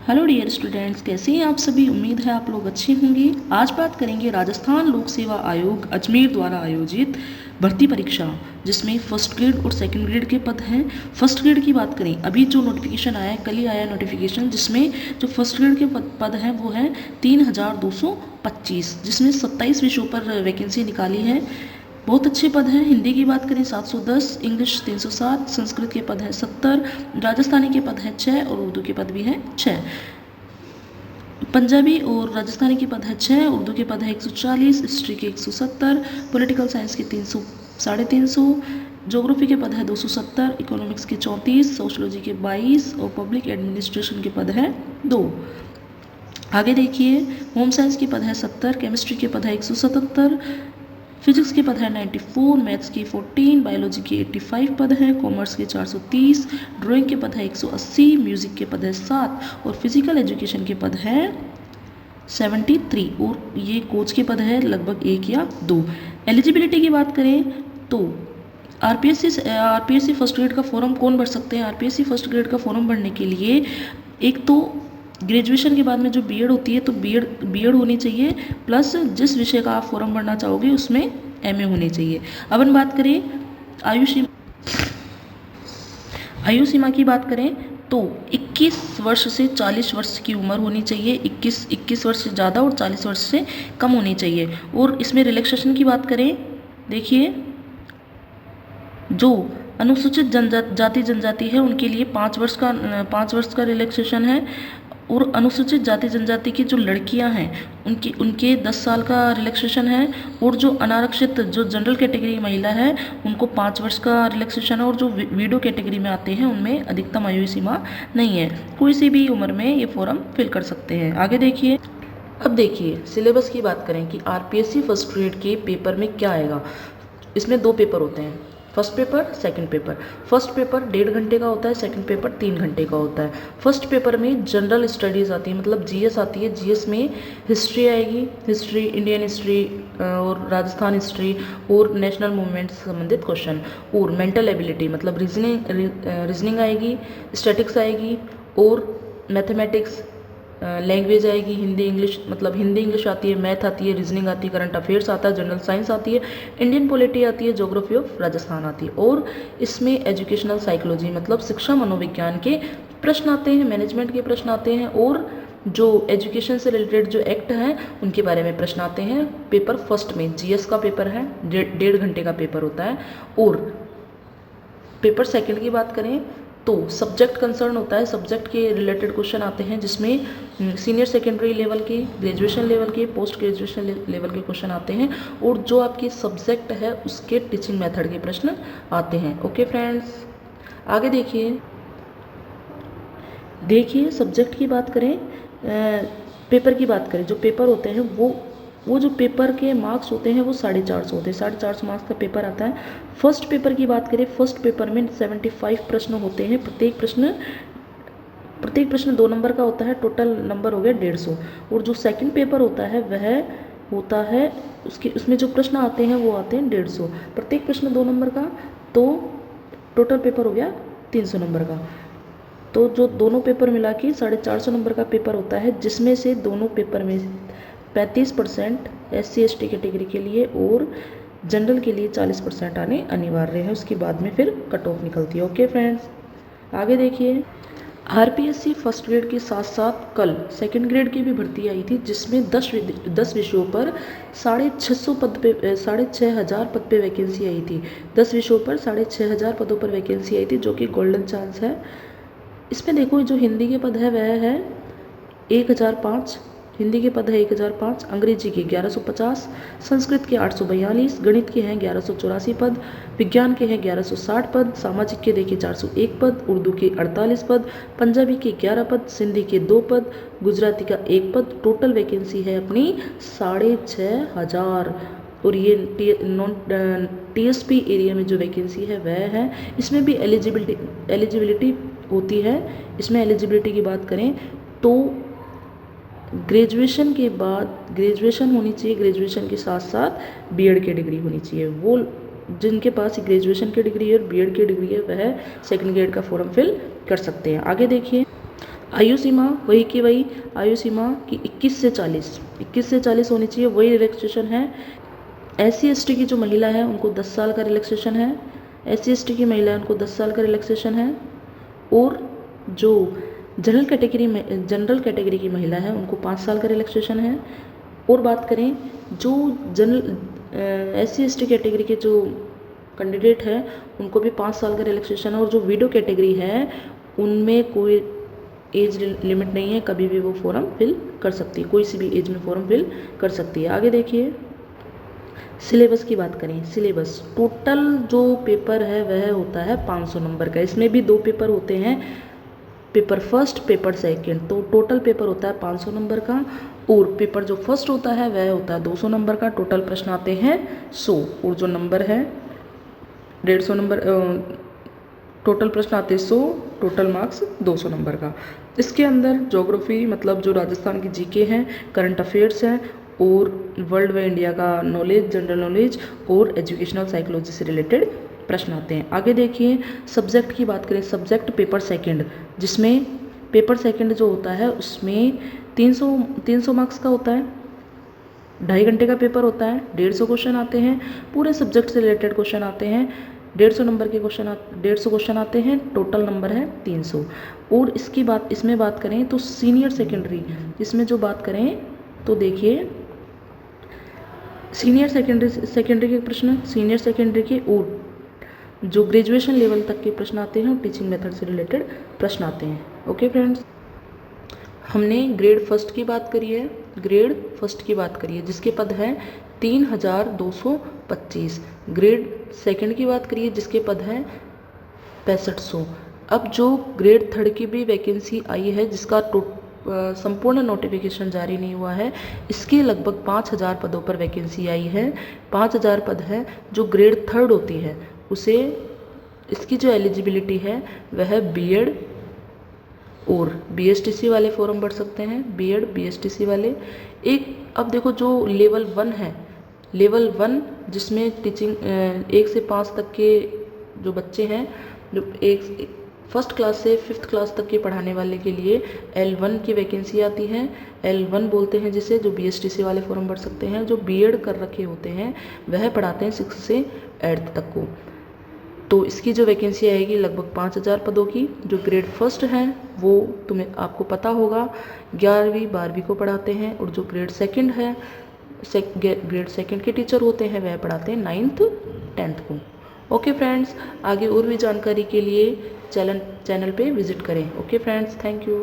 Hello dear students, कैसे हैं आप सभी। उम्मीद है आप लोग अच्छे होंगे। आज बात करेंगे राजस्थान लोक सेवा आयोग अजमेर द्वारा आयोजित भर्ती परीक्षा, जिसमें फर्स्ट ग्रेड और सेकंड ग्रेड के पद हैं। फर्स्ट ग्रेड की बात करें, अभी जो नोटिफिकेशन आया है, कल ही आया नोटिफिकेशन, जिसमें जो फर्स्ट ग्रेड के पद हैं वो हैं 3225, जिसमें 27 विषयों पर वैकेंसी निकाली है। बहुत अच्छे पद हैं। हिंदी की बात करें 710, इंग्लिश 307, संस्कृत के पद हैं 70, राजस्थानी के पद हैं 6 और उर्दू के पद भी हैं 6। पंजाबी और राजस्थानी के पद हैं 6, उर्दू के पद हैं 140, हिस्ट्री के 170, पॉलिटिकल साइंस के 300 350, ज्योग्राफी के पद हैं 270, इकोनॉमिक्स के 34, सोशोलॉजी के 22 और पब्लिक एडमिनिस्ट्रेशन के पद हैं 2। आगे देखिए, होम साइंस के पद हैं 70, केमिस्ट्री के पद हैं 177, फिजिक्स के पद हैं 94, मैथ्स के 14, बायोलॉजी के 85 पद हैं, कॉमर्स के 430, ड्राइंग के पद हैं 180, म्यूजिक के पद हैं 7 और फिजिकल एजुकेशन के पद हैं 73 और ये कोच के पद हैं लगभग 1 या 2। एलिजिबिलिटी की बात करें तो आरपीएससी फर्स्ट ग्रेड का फॉर्म कौन भर सकते हैं। आरपीएससी फर्स्ट ग्रेड का फॉर्म भरने के लिए एक तो ग्रेजुएशन के बाद में जो बीएड होती है, तो बीएड होनी चाहिए, प्लस जिस विषय का आप फॉर्म भरना चाहोगे उसमें एमए होनी चाहिए। अब हम बात करें आयु सीमा की बात करें तो 21 वर्ष से 40 वर्ष की उम्र होनी चाहिए। 21 वर्ष से ज़्यादा और 40 वर्ष से कम होनी चाहिए। और इसमें रिलैक्सेशन की बात करें, देखिए जो अनुसूचित जाति जनजाति है उनके लिए 5 वर्ष का रिलैक्सेशन है। और अनुसूचित जाति जनजाति की जो लड़कियां हैं उनके 10 साल का रिलैक्सेशन है। और जो अनारक्षित जो जनरल कैटेगरी महिला है उनको 5 वर्ष का रिलैक्सेशन है। और जो विडो कैटेगरी में आते हैं उनमें अधिकतम आयु सीमा नहीं है, कोई सी भी उम्र में ये फॉर्म फिल कर सकते हैं। आगे देखिए, अब देखिए सिलेबस की बात करें कि आरपीएससी फर्स्ट ग्रेड के पेपर में क्या आएगा। इसमें 2 पेपर होते हैं, first paper second paper. First paper 1.5 घंटे का होता है, सेकंड पेपर 3 घंटे का होता है। फर्स्ट पेपर में जनरल स्टडीज़ आती है, मतलब जीएस आती है। जीएस में हिस्ट्री आएगी, हिस्ट्री, इंडियन हिस्ट्री और राजस्थान हिस्ट्री और नेशनल मूवमेंट से संबंधित क्वेश्चन। और मेंटल एबिलिटी मतलब रीजनिंग आएगी, स्टैटिक्स आएगी और मैथमेटिक्स, लैंग्वेज आएगी, हिंदी इंग्लिश, मतलब हिंदी इंग्लिश आती है, मैथ आती है, रीजनिंग आती है, करंट अफेयर्स आता है, जनरल साइंस आती है, इंडियन पॉलिटी आती है, ज्योग्राफी ऑफ राजस्थान आती है। और इसमें एजुकेशनल साइकोलॉजी मतलब शिक्षा मनोविज्ञान के प्रश्न आते हैं, मैनेजमेंट के प्रश्न आते हैं और जो एजुकेशन से रिलेटेड जो एक्ट हैं उनके बारे में प्रश्न आते हैं। पेपर फर्स्ट में जीएस का पेपर है, 1.5 घंटे का पेपर होता है। और पेपर सेकंड की बात करें तो सब्जेक्ट कंसर्न होता है, सब्जेक्ट के रिलेटेड क्वेश्चन आते हैं, जिसमें सीनियर सेकेंडरी लेवल के, ग्रेजुएशन लेवल के, पोस्ट ग्रेजुएशन लेवल के क्वेश्चन आते हैं। और जो आपकी सब्जेक्ट है उसके टीचिंग मेथड के प्रश्न आते हैं। ओके फ्रेंड्स, आगे देखिए सब्जेक्ट की बात करें, पेपर की बात करें, जो पेपर होते हैं वो जो पेपर के मार्क्स होते हैं वो 450 होते हैं। 450 मार्क्स का पेपर आता है। फर्स्ट पेपर की बात करें, फर्स्ट पेपर में 75 प्रश्न होते हैं। प्रत्येक प्रश्न 2 नंबर का होता है, टोटल नंबर हो गया 150। और जो सेकंड पेपर होता है वह होता है उसमें जो प्रश्न आते हैं वो आते हैं 150, प्रत्येक प्रश्न 2 नंबर का, तो टोटल पेपर हो गया 300 नंबर का। तो जो दोनों पेपर मिला के 450 नंबर का पेपर होता है, जिसमें से दोनों पेपर में 35% SC/ST कैटेगरी के लिए और जनरल के लिए 40% आने अनिवार्य है। उसके बाद में फिर कट ऑफ निकलती है। ओके फ्रेंड्स, आगे देखिए, आरपीएससी फर्स्ट ग्रेड के साथ साथ कल सेकंड ग्रेड की भी भर्ती आई थी, जिसमें 10 विषयों पर 6,500 पद पे वैकेंसी आई थी। 10 विषयों पर 6,500 पदों पर वैकेंसी आई थी, जो कि गोल्डन चांस है। इसमें देखो, जो हिंदी के पद है वह है 1005, हिंदी के पद है 1005, अंग्रेजी के 1150, संस्कृत के 842, गणित के हैं 1184 पद, विज्ञान के हैं 1160 पद, सामाजिक के देखिए 401 पद, उर्दू के 48 पद, पंजाबी के 11 पद, सिंधी के 2 पद, गुजराती का 1 पद। टोटल वैकेंसी है अपनी 6,500। और ये टीएसपी एरिया में जो वैकेंसी है वह है। इसमें भी एलिजिबिलिटी होती है। इसमें एलिजिबिलिटी की बात करें तो ग्रेजुएशन के बाद ग्रेजुएशन होनी चाहिए, ग्रेजुएशन के साथ साथ बीएड की डिग्री होनी चाहिए। वो जिनके पास ग्रेजुएशन की डिग्री है और बीएड की डिग्री है वह सेकंड ग्रेड का फॉर्म फिल कर सकते हैं। आगे देखिए, आयु सीमा वही की वही, आयु सीमा की 21 से 40 होनी चाहिए, वही रिलैक्सेशन है। SC ST की जो महिला है उनको 10 साल का रिलैक्सेशन है, SC ST की महिला है उनको 10 साल का रिलैक्सेशन है। और जो जनरल कैटेगरी की महिला है उनको 5 साल का रिलैक्सेशन है। और बात करें जो जनरल SC ST कैटेगरी के जो कैंडिडेट है उनको भी 5 साल का रिलैक्सेशन है। और जो विडो कैटेगरी है उनमें कोई एज लिमिट नहीं है, कभी भी वो फॉर्म फिल कर सकती है, कोई सी भी एज में फॉर्म फिल कर सकती है। आगे देखिए सिलेबस की बात करें, सिलेबस टोटल जो पेपर है वह होता है 500 नंबर का। इसमें भी 2 पेपर होते हैं, पेपर फर्स्ट पेपर सेकंड, तो टोटल पेपर होता है 500 नंबर का। और पेपर जो फर्स्ट होता है वह होता है 200 नंबर का। टोटल प्रश्न आते हैं 100 और जो नंबर है 150 नंबर, टोटल प्रश्न आते हैं 100, टोटल मार्क्स 200 नंबर का। इसके अंदर ज्योग्राफी मतलब जो राजस्थान की जीके हैं, करंट अफेयर्स हैं और वर्ल्ड व इंडिया का नॉलेज, जनरल नॉलेज और एजुकेशनल साइकोलॉजी से रिलेटेड प्रश्न आते हैं। आगे देखिए सब्जेक्ट की बात करें, सब्जेक्ट पेपर सेकंड, जिसमें पेपर सेकंड जो होता है उसमें 300 मार्क्स का होता है, 2.5 घंटे का पेपर होता है, 150 क्वेश्चन आते हैं, पूरे सब्जेक्ट से रिलेटेड क्वेश्चन आते हैं, 150 नंबर के क्वेश्चन 150 क्वेश्चन आते हैं, टोटल नंबर है 300। और इसमें बात करें तो सीनियर सेकेंडरी, इसमें जो बात करें तो देखिए सीनियर सेकेंडरी के प्रश्न, सीनियर सेकेंडरी के और जो ग्रेजुएशन लेवल तक के प्रश्न आते हैं और टीचिंग मेथड से रिलेटेड प्रश्न आते हैं। ओके फ्रेंड्स, हमने ग्रेड फर्स्ट की बात करी है, जिसके पद हैं 3225। ग्रेड सेकंड की बात करिए जिसके पद हैं 6500। अब जो ग्रेड थर्ड की भी वैकेंसी आई है जिसका संपूर्ण नोटिफिकेशन जारी नहीं हुआ है, इसके लगभग 5000 पदों पर वैकेंसी आई है। 5000 पद है जो ग्रेड थर्ड होती है उसे, इसकी जो एलिजिबिलिटी है वह बीएड और BSTC वाले फॉर्म भर सकते हैं, बीएड BSTC वाले। अब देखो जो लेवल 1 है, लेवल 1 जिसमें टीचिंग 1 से 5 तक के जो बच्चे हैं, जो फर्स्ट क्लास से 5th क्लास तक के पढ़ाने वाले के लिए L1 की वैकेंसी आती है। L1 बोलते हैं जिसे, जो BSTC वाले फॉर्म भर सकते हैं। जो बीएड कर रखे होते हैं वह पढ़ाते हैं 6 से 8th तक को। तो इसकी जो वैकेंसी आएगी लगभग 5000 पदों की। जो ग्रेड फर्स्ट है वो आपको पता होगा 11वीं 12वीं को पढ़ाते हैं, और जो ग्रेड सेकंड है, ग्रेड सेकंड के टीचर होते हैं वह पढ़ाते हैं 9th 10th को। ओके फ्रेंड्स, आगे और भी जानकारी के लिए चैनल पे विजिट करें। Okay friends, thank you.